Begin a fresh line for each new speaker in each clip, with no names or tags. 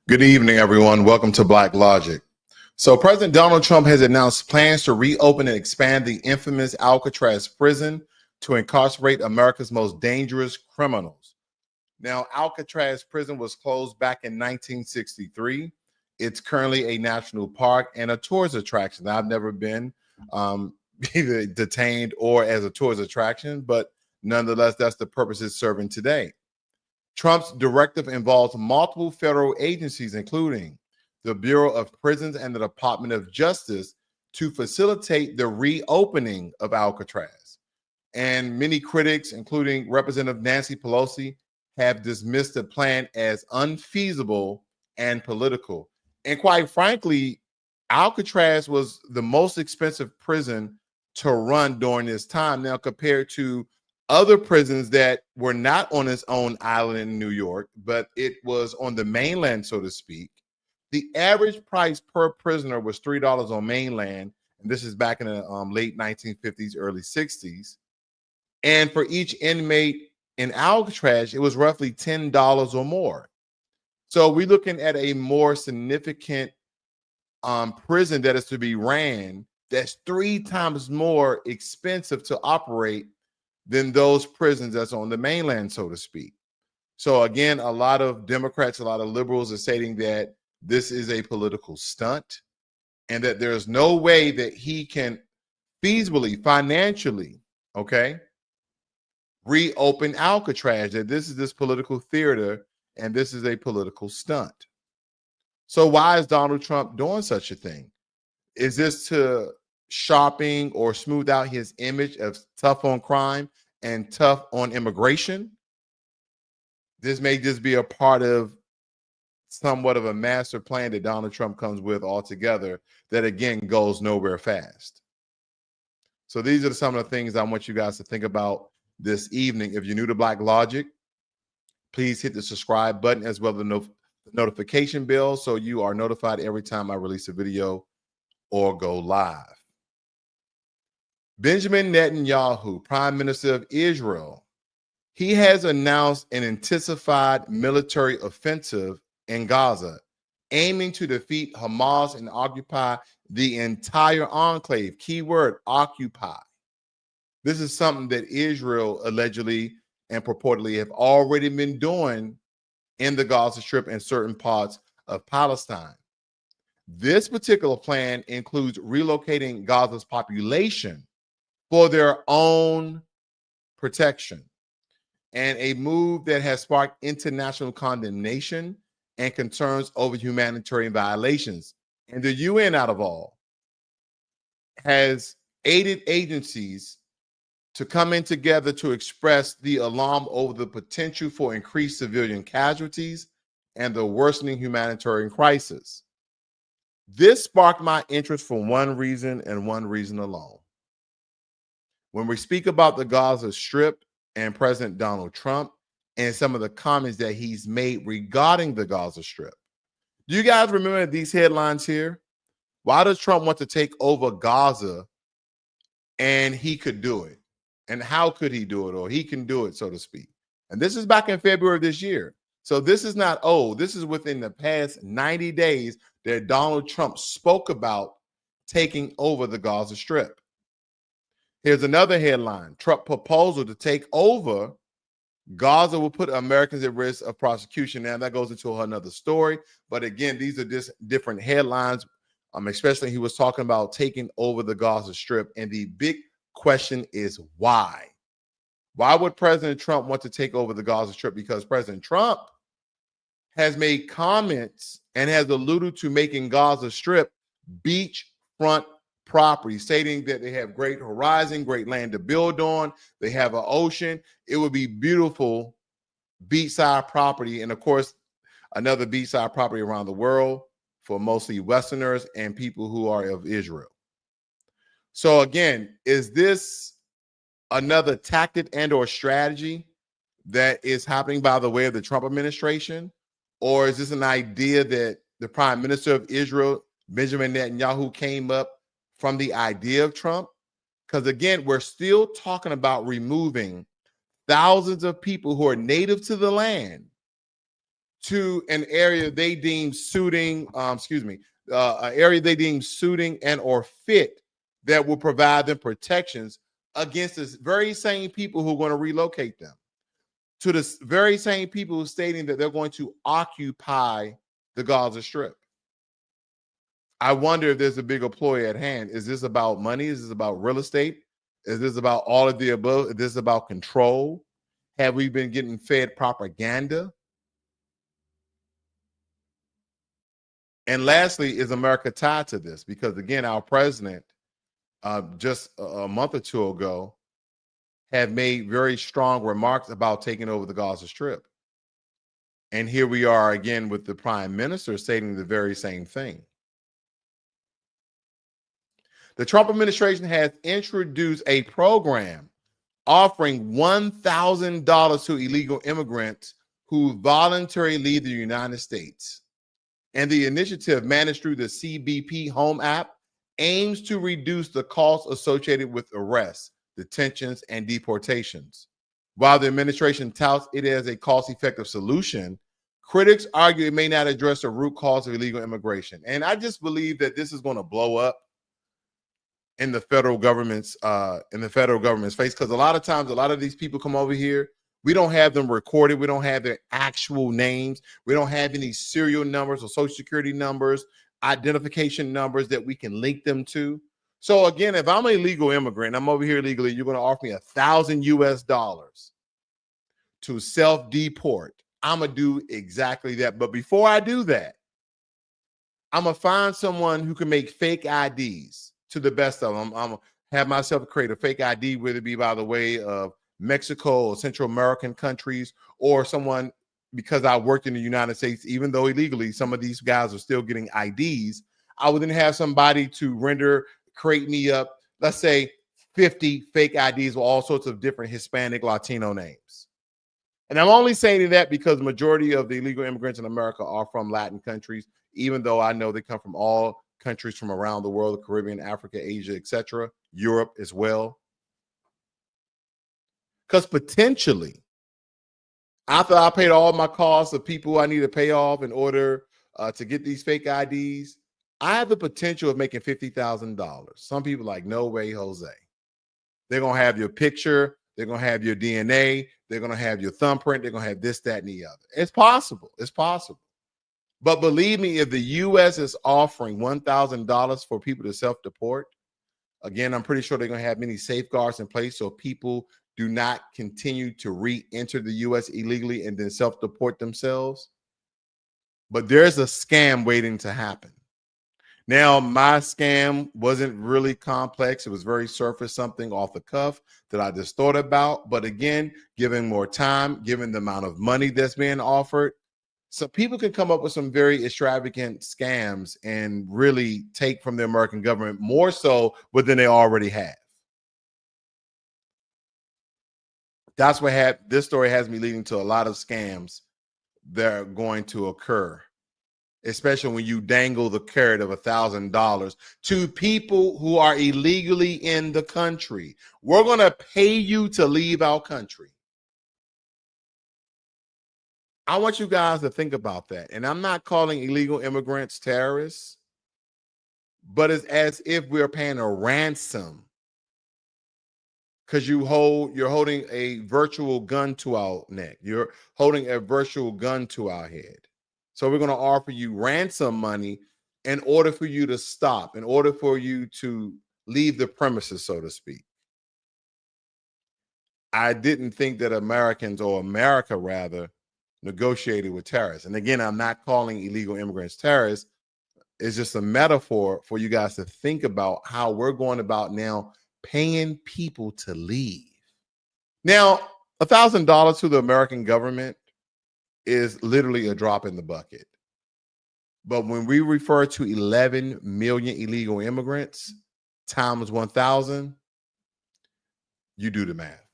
Good evening, everyone. Welcome to Black Logic. So President Donald Trump has announced plans to reopen and expand the infamous Alcatraz prison to incarcerate America's most dangerous criminals. Now, Alcatraz prison was closed back in 1963. It's currently a national park and a tourist attraction. I've never been either detained or as a tourist attraction, but nonetheless, that's the purpose it's serving today. Trump's directive involves multiple federal agencies, including the Bureau of Prisons and the Department of Justice, to facilitate the reopening of Alcatraz. And many critics, including Representative Nancy Pelosi, have dismissed the plan as unfeasible and political. And quite frankly, Alcatraz was the most expensive prison to run during this time. Now, compared to other prisons that were not on its own island in New York, but it was on the mainland, so to speak, the average price per prisoner was $3 on mainland. And this is back in the late 1950s, early 60s. And for each inmate in Alcatraz, it was roughly $10 or more. So we're looking at a more significant prison that is to be ran that's 3 times more expensive to operate than those prisons that's on the mainland, so to speak. So again, a lot of Democrats, a lot of liberals are stating that this is a political stunt and that there's no way that he can feasibly, financially, reopen Alcatraz, that this is this political theater and this is a political stunt. So why is Donald Trump doing such a thing? Is this to sharpen or smooth out his image of tough on crime and tough on immigration? This may just be a part of somewhat of a master plan that Donald Trump comes with altogether that, again, goes nowhere fast. So these are some of the things I want you guys to think about this evening. If you're new to Black Logic, please hit the subscribe button as well as the notification bell so you are notified every time I release a video or go live. Benjamin Netanyahu, Prime Minister of Israel, he has announced an intensified military offensive in Gaza, aiming to defeat Hamas and occupy the entire enclave. Keyword, occupy. This is something that Israel allegedly and purportedly have already been doing in the Gaza Strip and certain parts of Palestine. This particular plan includes relocating Gaza's population for their own protection, and a move that has sparked international condemnation and concerns over humanitarian violations. And the UN, out of all, has aided agencies to come in together to express the alarm over the potential for increased civilian casualties and the worsening humanitarian crisis. This sparked my interest for one reason and one reason alone. When we speak about the Gaza Strip and President Donald Trump and some of the comments that he's made regarding the Gaza Strip, do you guys remember these headlines here? Why does Trump want to take over Gaza and he could do it? And how could he do it? Or he can do it, so to speak. And this is back in February of this year. So this is not old. This is within the past 90 days that Donald Trump spoke about taking over the Gaza Strip. Here's another headline. Trump proposal to take over Gaza will put Americans at risk of prosecution. Now, that goes into another story. But again, these are just different headlines, especially he was talking about taking over the Gaza Strip. And the big question is why? Why would President Trump want to take over the Gaza Strip? Because President Trump has made comments and has alluded to making Gaza Strip beachfront property, stating that they have great horizon, great land to build on. They have an ocean. It would be beautiful beachside property. And of course, another beachside property around the world for mostly Westerners and people who are of Israel. So again, is this another tactic and or strategy that is happening by the way of the Trump administration? Or is this an idea that the Prime Minister of Israel, Benjamin Netanyahu, came up from the idea of Trump? Because again, we're still talking about removing thousands of people who are native to the land to an area they deem suiting, an area they deem suiting and or fit that will provide them protections against the very same people who are going to relocate them, to the very same people who are stating that they're going to occupy the Gaza Strip. I wonder if there's a bigger ploy at hand. Is this about money? Is this about real estate? Is this about all of the above? Is this about control? Have we been getting fed propaganda? And lastly, is America tied to this? Because again, our president just a month or two ago have made very strong remarks about taking over the Gaza Strip. And here we are again with the prime minister stating the very same thing. The Trump administration has introduced a program offering $1,000 to illegal immigrants who voluntarily leave the United States. And the initiative, managed through the CBP Home app, aims to reduce the costs associated with arrests, detentions, and deportations. While the administration touts it as a cost-effective solution, critics argue it may not address the root cause of illegal immigration. And I just believe that this is going to blow up in the federal government's face, because a lot of times, a lot of these people come over here. We don't have them recorded. We don't have their actual names. We don't have any serial numbers or social security numbers, identification numbers that we can link them to. So again, if I'm an illegal immigrant, I'm over here legally, you're going to offer me $1,000 to self-deport. I'm going to do exactly that. But before I do that, I'm going to find someone who can make fake IDs to the best of them. I'm going to have myself create a fake ID, whether it be by the way of Mexico or Central American countries, or someone, because I worked in the United States, even though illegally, some of these guys are still getting IDs. I would then have somebody to create me up, let's say 50 fake IDs with all sorts of different Hispanic, Latino names. And I'm only saying that because the majority of the illegal immigrants in America are from Latin countries, even though I know they come from all countries from around the world, the Caribbean, Africa, Asia, etc., Europe as well. Because potentially, after I paid all my costs of people I need to pay off in order to get these fake IDs, I have the potential of making $50,000. Some people are like, no way, Jose. They're going to have your picture. They're going to have your DNA. They're going to have your thumbprint. They're going to have this, that, and the other. It's possible. It's possible. But believe me, if the U.S. is offering $1,000 for people to self-deport, again, I'm pretty sure they're going to have many safeguards in place so people do not continue to re-enter the U.S. illegally and then self-deport themselves. But there's a scam waiting to happen. Now, my scam wasn't really complex. It was very surface, something off the cuff that I just thought about. But again, given more time, given the amount of money that's being offered, so people can come up with some very extravagant scams and really take from the American government more so than they already have. That's what this story has me leading to a lot of scams that are going to occur, especially when you dangle the carrot of $1,000 to people who are illegally in the country. We're going to pay you to leave our country. I want you guys to think about that. And I'm not calling illegal immigrants terrorists, but it's as if we're paying a ransom because you're holding a virtual gun to our neck. You're holding a virtual gun to our head. So we're going to offer you ransom money in order for you to stop, in order for you to leave the premises, so to speak. I didn't think that Americans, or America rather, negotiated with terrorists. And again, I'm not calling illegal immigrants terrorists. It's just a metaphor for you guys to think about how we're going about now paying people to leave. Now, $1,000 to the American government is literally a drop in the bucket. But when we refer to 11 million illegal immigrants times 1,000, you do the math.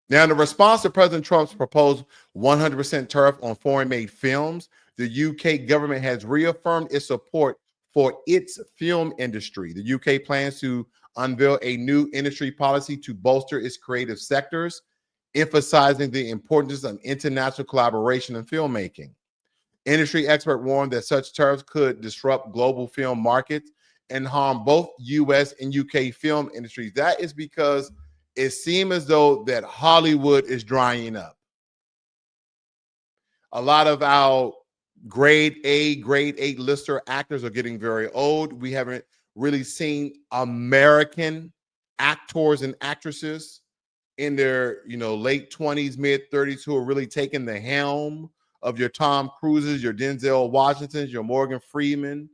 Now, in the response to President Trump's proposed 100% tariff on foreign-made films, the UK government has reaffirmed its support for its film industry. The UK plans to unveil a new industry policy to bolster its creative sectors, emphasizing the importance of international collaboration in filmmaking. Industry expert warned that such tariffs could disrupt global film markets and harm both US and UK film industries. That is because it seems as though that Hollywood is drying up. A lot of our grade A lister actors are getting very old. We haven't really seen American actors and actresses in their, late 20s, mid 30s who are really taking the helm of your Tom Cruises, your Denzel Washingtons, your Morgan Freeman.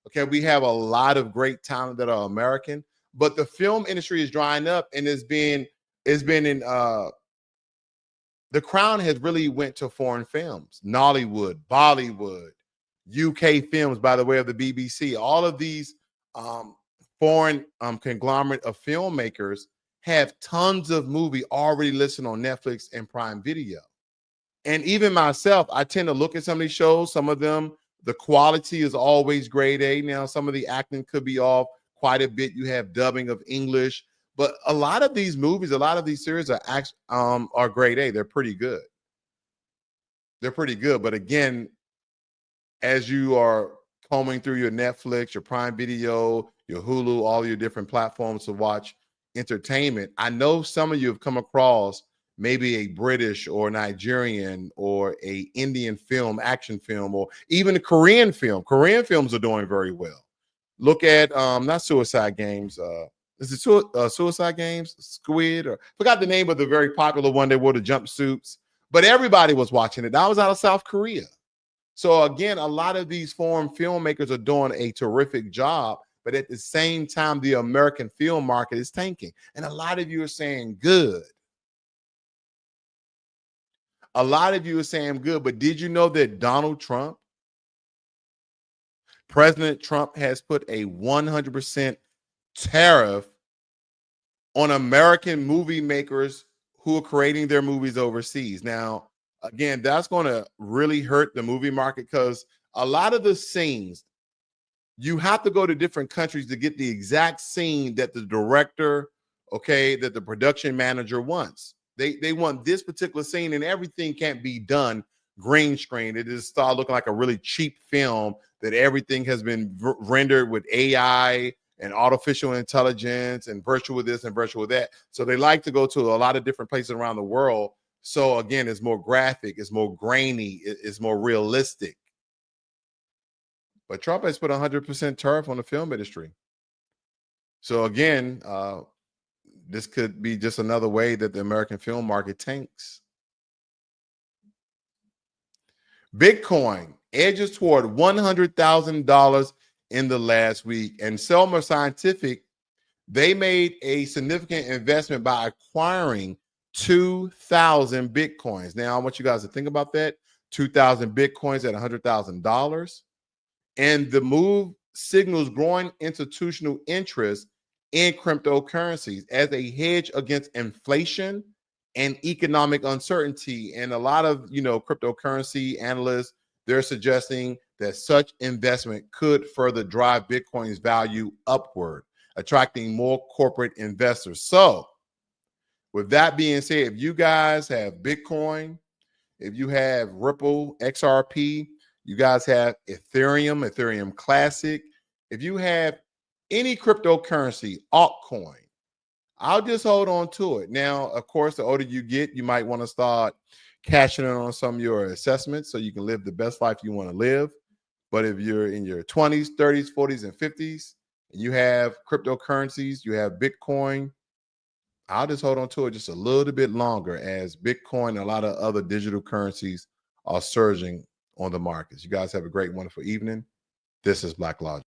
Okay, we have a lot of great talent that are American, but the film industry is drying up, and it's been in the crown has really went to foreign films, Nollywood, Bollywood, UK films by the way of the BBC. All of these foreign conglomerate of filmmakers have tons of movie already listed on Netflix and Prime Video. And even myself, I tend to look at some of these shows. Some of them, the quality is always grade A. Now, some of the acting could be off quite a bit. You have dubbing of English, but a lot of these movies, a lot of these series are grade A. They're pretty good. They're pretty good. But again, as you are combing through your Netflix, your Prime Video, your Hulu, all your different platforms to watch entertainment, I know some of you have come across maybe a British or Nigerian or a Indian film, action film, or even a Korean film. Korean films are doing very well. Look at not Suicide Games. Is it Suicide Games? Squid, or forgot the name of the very popular one. They wore the jumpsuits, but everybody was watching it. That was out of South Korea. So again, a lot of these foreign filmmakers are doing a terrific job, but at the same time, the American film market is tanking. And a lot of you are saying good. A lot of you are saying good, but did you know that President Trump has put a 100% tariff on American movie makers who are creating their movies overseas? Now, again, that's going to really hurt the movie market because a lot of the scenes, you have to go to different countries to get the exact scene that the director, that the production manager wants. They want this particular scene, and everything can't be done green screen. It just start looking like a really cheap film that everything has been rendered with AI and artificial intelligence and virtual this and virtual that. So they like to go to a lot of different places around the world. So again, it's more graphic, it's more grainy, it's more realistic. But Trump has put 100% tariff on the film industry. So again, this could be just another way that the American film market tanks. Bitcoin edges toward $100,000 in the last week. And Semler Scientific, they made a significant investment by acquiring 2,000 Bitcoins. Now, I want you guys to think about that. 2,000 Bitcoins at $100,000. And the move signals growing institutional interest in cryptocurrencies as a hedge against inflation and economic uncertainty. And a lot of, cryptocurrency analysts, they're suggesting that such investment could further drive Bitcoin's value upward, attracting more corporate investors. So with that being said, if you guys have Bitcoin, if you have Ripple, XRP, you guys have Ethereum Classic, if you have any cryptocurrency, altcoin, I'll just hold on to it. Now, of course, the older you get, you might want to start cashing in on some of your assessments so you can live the best life you want to live. But if you're in your 20s, 30s, 40s, and 50s, and you have cryptocurrencies, you have Bitcoin, I'll just hold on to it just a little bit longer as Bitcoin and a lot of other digital currencies are surging on the markets. You guys have a great, wonderful evening. This is Black Logic.